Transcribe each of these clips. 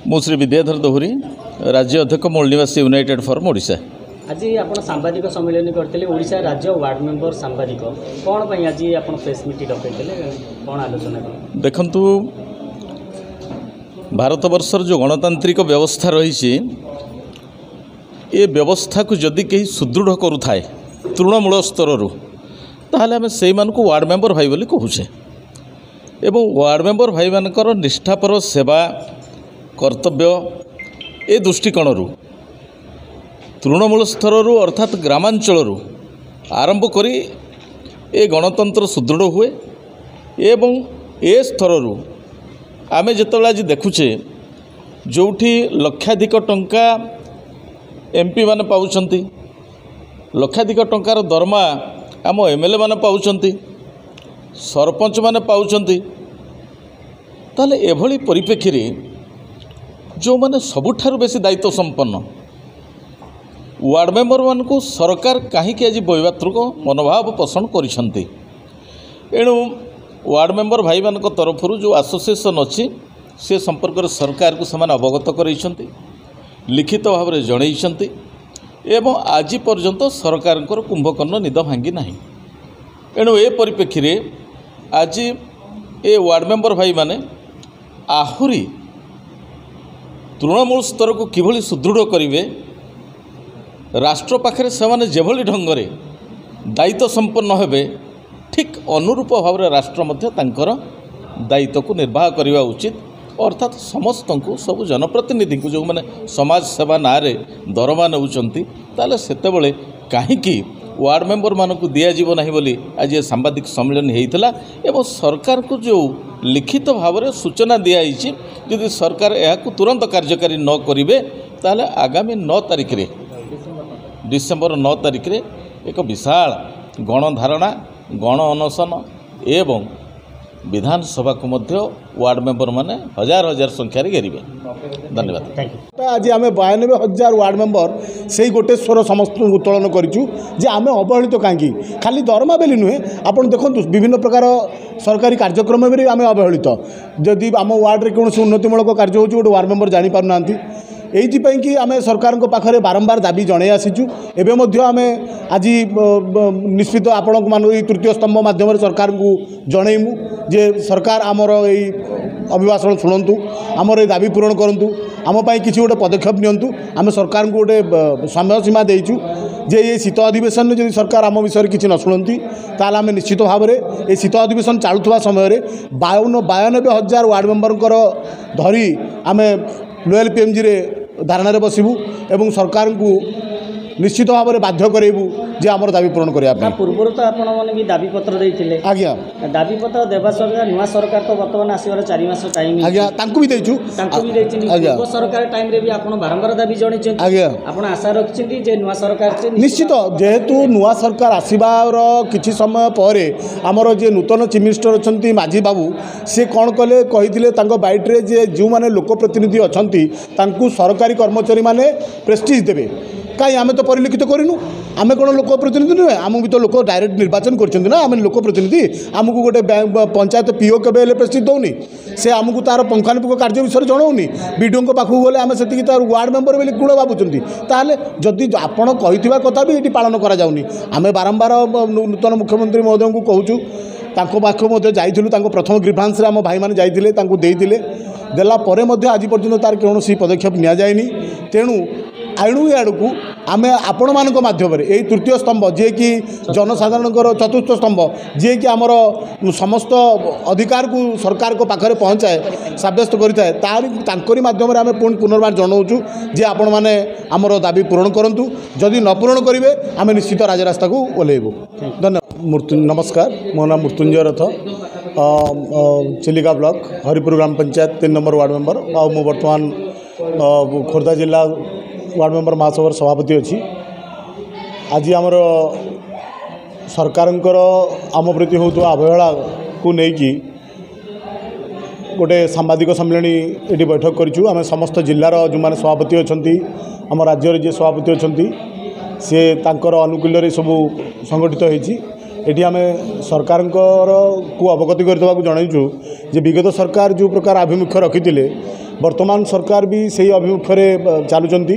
मु श्री विद्याधर दोहरी राज्य अध्यक्ष मूल निवासी यूनाइटेड फॉरम ओडिशा। आज आप सांबादिक सम्मेलन करते ओडिशा राज्य वार्ड मेंबर सांबादिक कौन पर आज आप प्रेस मीट डकैते कौन आलोचना देखंतु भारत वर्षर जो गणतांत्रिक व्यवस्था रही ये व्यवस्था को जदि कहीं सुदृढ़ करुए तृणमूल स्तर ताहले आम से वार्ड मेंबर भाई बोली कहूचे एवं वार्ड मेंबर भाई मानकर निष्ठापर सेवा कर्तव्य ए दृष्टिकोण तृणमूल स्तर अर्थात ग्रामांचल आरंभ करी ए गणतंत्र सुदृढ़ हुए एवं ए स्तर आमे जिते आज देखुचे जोठी लक्षाधिक टंका एमपी माने पाउछंती लक्षाधिक टंकार दरमा आम एमएलए माने पाउछंती सरपंच माने पाउछंती ताले एभली परिप्रेक्षी रे जो माने सबुठारु बेसी दायित्व संपन्न वार्ड मेंबर मान को सरकार कहीं आज वैवात्रिक मनोभाव पोषण करिसंती एणु वार्ड मेंबर भाई मान तरफ जो एसोसिएशन अच्छी से संपर्क में सरकार को समान अवगत करइसंती लिखित भाव में जनइसंती एवं आज पर्यंत सरकार कुंभकर्ण निद भांगी नहीं। एणु ए परिप्रेक्षी रे आज ए वार्ड मेंबर भाई माने आहुरी तृणमूल स्तर को किभली सुदृढ़ करिवे राष्ट्र पाखरे सेमाने जेभली ढंगरे दायित्व संपन्न हेबे ठीक अनुरूप भाव में राष्ट्र मध्य तांकर दायित्व को निर्वाह करने उचित अर्थात समस्त को सब जनप्रतिनिधि को जो मैंने समाज सेवा ना रे दरमा नौचंती ताले सेतेबेले काहेकि वार्ड मेंबर मान को दिज्व ना बोली आज ये सांबादिक सम्मेलन होता एवं सरकार को जो लिखित भाव में सूचना दिखाई यदि सरकार यह तुरंत कार्यकारी न करेंगे ताले आगामी 9 तारिख रे डिसेम्बर 9 तारिख रे एक विशाल गणधारणा गण अनशन एवं विधानसभा को मध्य वार्ड मेंबर माने हजार हजार संख्यार घेरिबे। धन्यवाद। आज आम 92,000 वार्ड मेंबर से गोटे स्वर समस्त उत्तोलन करूँ जे आम अवहेलित कहीं खाली दरमा बेली नुहे आपड़ देखो विभिन्न प्रकार सरकारी कार्यक्रम भी आम अवहेलित जदि आम वार्ड में कौन उन्नतिमूलक कार्य हो गोटे वार्ड मेंबर जापर ना एइथिपाई कि आम सरकार पाखे बारंबार दाबी जन आसीचु एवं आम आज निश्चित आपण मान तृतीय स्तंभ माध्यम सरकार को जनइमु जे सरकार आमर यही अभिभाषण शुणु आमर ये दाबी पूरण करूँ आमपाई किसी गोटे पदक्षेप नियंतु आम सरकार को गोटे समय सीमा देचु जे ये शीत अधिवेशन में जब सरकार आम विषय किसी न शुणती ताल आम निश्चित भाव में ये शीत अधिवेशन चलुवा समय 92,000 वार्ड मेंबर धरी आम लोयल पीएमजी रे धारणा बसबू एवं सरकार को निश्चित भाव में बाध्य करेबू जे आमर दाबी पूरण करने पूर्व तो आपने भी दाबी पत्र देते आज्ञा दाबी पत्र देवा सरकार नुआ सरकार तो बर्तमान आसबार 4 मास टाइम आज्ञा भी देचु पूर्व सरकार टाइम रे भी आपन बारंबार दाबी जणी आज्ञा आपन आशा रखिसेंती जे नुआ सरकार निश्चित जेहेतु नुआ सरकार आसबार किछि समय पर आमर जे नूतन चीफ मिनिस्टर अच्छा माझी बाबू से कौन कले कही बैट्रे जे जो मैंने लोकप्रतिनिधि अच्छा सरकारी कर्मचारी मैंने प्रेस्टिज देवे कहीं आम तो परिलिखित करूँ आम कौन लोकप्रतिनिधि नुहे आम भी तो लोक डायरेक्ट निर्वाचन कर लोकप्रतिनिधि आमको गोटे पंचायत पीओ के प्रेस्टिज दौनी से आमको तार पुंखानुपुंख कार्य विषय जनाऊनी विडीओ पाखक गले आम से वार्ड मेंबर बोली गुण भावुँच ताहले जदि आपड़ कही कथा भी ये पालन कराऊनी आम बारंबार नूतन मुख्यमंत्री महोदय को कहूँ पाख जाइलु प्रथम ग्रीभांस आम भाई मैंने जाते देला आज पर्यटन तार कौन पदक्षेप नि जाए तेणु आणु आड़ को आम आपण मान मध्यम यही तृतीय स्तंभ जी कि जनसाधारण चतुर्थ स्तंभ जी कि आमर समस्त अधिकार को सरकार को पाखे पहुँचाए सब्यस्त करी माध्यम आम पुणी पुनर्बार जनाऊँ जे आपण मैंने आमर दाबी पूरण करूँ जदि न पूरण करेंगे आम निश्चित राजरास्ता को ओह्लैबू। धन्यवाद। नमस्कार मो नाम मृत्युंजय रथ चिलिका ब्लॉक हरिपुर ग्राम पंचायत 3 नंबर वार्ड मेंबर मु बर्तमान खोर्धा जिला वार्ड मेंबर महासभा सभापति अच्छी आज आमर सरकार आम प्रति होता अवहेला को लेकिन गोटे सांबादिक सम्मेलन ये बैठक करूँ आम समस्त जिलार जो मैंने सभापति अच्छा आम राज्य जी सभापति अच्छा सी अनुकूल सब संगठित होती एटी आम सरकार को अवगति करदेवा जनाइचु जे विगत सरकार जो प्रकार आभिमुख्य रखी वर्तमान सरकार भी से अभिमुख्य चलुँच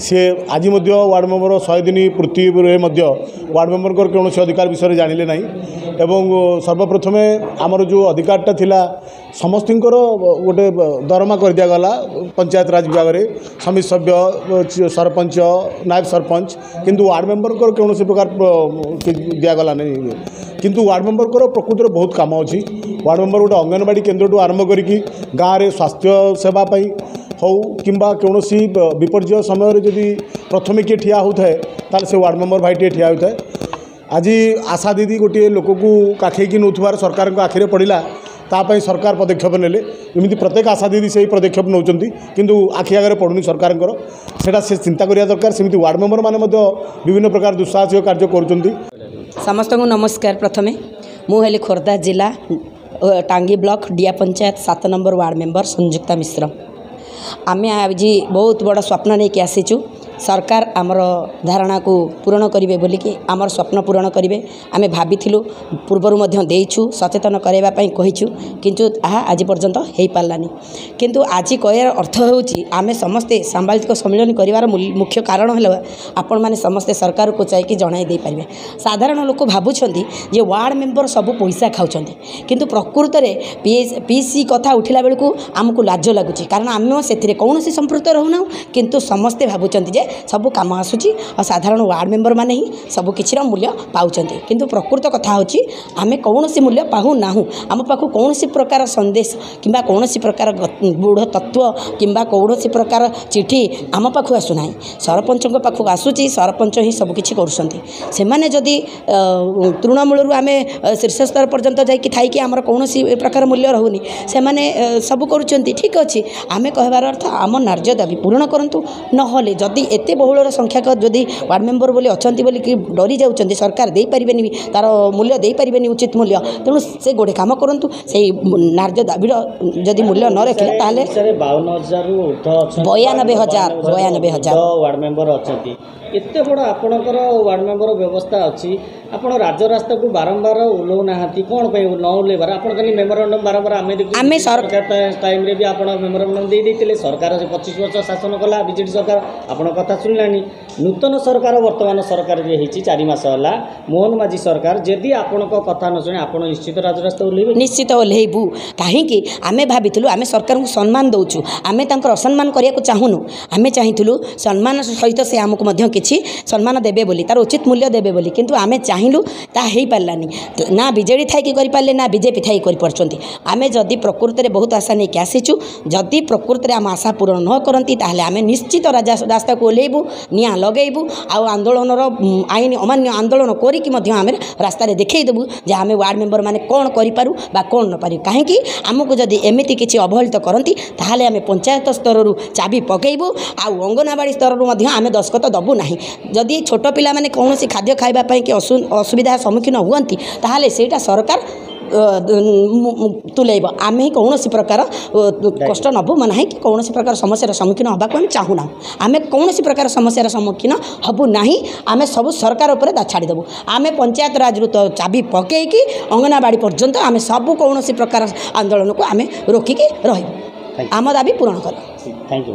सी आज वार्ड मेंबर 100 दिन पूर्ति वार्ड मेंबर कौन अधिकार विषय जानिले ना एवं सर्वप्रथमे आमर जो अधिकारटा थिला समस्त गोटे दरमा कर दिया गला पंचायत राज विभाग में समिति सभ्य सरपंच नायब सरपंच किंतु वार्ड मेंबर कौन प्रकार दिगला नहीं किंतु वार्ड मेंबर प्रकृति बहुत काम अच्छी वार्ड मेंबर गोटे अंगनवाड़ी केन्द्र आरंभ करी गाँव में स्वास्थ्य सेवाई हो किंबा कौन विपर्य समय जदि प्रथमे किए ठिया होता है से वार्ड मेंबर भाई टे ठिया होता है आज आशा दीदी गोटे लोक को काखेकी नौथार सरकार आखिरे पड़ा तापाई सरकार पदक्षेप नेले एमती प्रत्येक आशा दीदी से पदक्षेप नौ किंतु आखि आगे पड़ुनी सरकार सेटा से चिंता करिया दरकार सेमती वार्ड मेंबर माने विभिन्न प्रकार दुस्साहसिक कार्य कर समस्त को नमस्कार। प्रथमे मुझे खोर्धा जिला टांगी ब्लॉक डिया पंचायत 7 नंबर वार्ड मेंबर संयुक्ता मिश्र आमे आज बहुत बड़ा स्वप्न नहीं कि आसीचु सरकार आमर धारणा को पूरण करेंगे बोलिकी आमर स्वप्न पूरण करेंगे आमे भाविथिलु पूर्वरु मध्य देइछु सचेतन करबा पई कहिछु किंतु आहा आज पर्यंत हेई पारलानी किंतु आज कहर अर्थ होउची आमे समस्ते सांबादिक सम्मेलन करिवार मुख्य कारण हला आपण माने समस्ते सरकार को चाहि कि जणाई दे पारिबे। साधारण लोक भाबुछंती जे वार्ड मेंबर सब पैसा खाउछंती किंतु प्रकृत रे पीसी कथा उठिला बेलकू आमको लाज लागुची कारण आमे सेथिरे कौनसी संपृक्त रहउना किंतु समस्ते भाबुछंती जे सब कम आसूची और साधारण वार्ड मेंबर माने ही सब किसी मूल्य पाउछंती किंतु प्रकृत कथा होची आमे कौन सी मूल्य पाहु नाहु आम पाखु कौन सी प्रकार संदेश किंबा कौन सी प्रकार गूढ़ तत्व किंबा कौन सी प्रकार चिठी आम पाखु आसुना सरपंच पाखु आसूची सरपंच ही सब किछि करुछंती से माने जदि तृणमूल आमे शीर्ष स्तर पर्यंत जाइकी थाइकी आमर कौन सी प्रकार मूल्य रहुनी से माने सब करुछंती ठीक अछि आमे कहबार अर्थ आम न्याय दाबी पूर्ण करंतु नहले जदि एते बहुलर संख्यक जदि वार्ड मेंबर बोली अच्छी बोली कि डरी जाऊँ सरकार दे पारे तार मूल्य दे पारे उचित मूल्य तेणु से गोटे कम करूँ से न्याय दाबी जदि मूल्य न रखिले 92,000 वार्ड मेंबर अच्छा एत बड़ा आपणकर वार्ड मेंबर व्यवस्था अच्छी आप राजरास्ता को बारंबार ओह्लौना कौन न ओह्लैबार आप मेमोरांडम बारंबार आम सरकार टाइम रे भी आप मेमोरांडम दे सरकार 25 वर्ष शासन कला बीजेडी सरकार आपण कथा शुणिलानी नूतन सरकार वर्तमान सरकार जे होती 4 मास है मोहन माझी सरकार जदि आपण कथा न शुणे आप निश्चित राजरास्ता ओह्लैबे निश्चित ओह्लैबू कहीं आम भाविलु आम सरकार को सम्मान दौचु आम असम्मान करने चाहूनु आम चाहूँ सम्मान सहित से आमको किसी सम्मान देवे बोली तार उचित मूल्य देवे बोली किंतु आम चाहलु ताही पारानी ना बीजेडी थाई करें ना बीजेपी थाई कर आम जदि प्रकृत में बहुत आशा नहीं आसीचु जदि प्रकृत में आम आशा पूरण न करती ताहले आम निश्चित रास्ता को ओह्लैबू निआं लगेबू आंदोलन आईन अमान्य आंदोलन करिकी आम रास्ता देखईदेबू जे आम वार्ड मेंबर माने कौन करूँ कौन न पारू कहीं आमको जदि एमती किसी अवहेलित करती ताहले आम पंचायत स्तर चाबी पकेबू आउ अंगनवाड़ी स्तर आम दस्खत दबू ना जदि छोट पिला माने कौन सी खाद्य खाइबापी कि असुविधा सम्मुखीन हुअन्ति ताहले सेटा सरकार तुलेब आम ही कौन सी प्रकार कष्ट नबू ना कि कौन सी प्रकार समस्या सम्मुखीन होगा आम चाहूना आम कौन सी प्रकार समस्या सम्मुखीन हबू ना आम सब सरकार उपर छाड़देबू आम पंचायत राज तो चाबी पकईकि अंगनवाड़ी पर्यंत आम सब कौन सी प्रकार आंदोलन को आम रोकिकी रही आम दाबी पूरण कर। Thank you.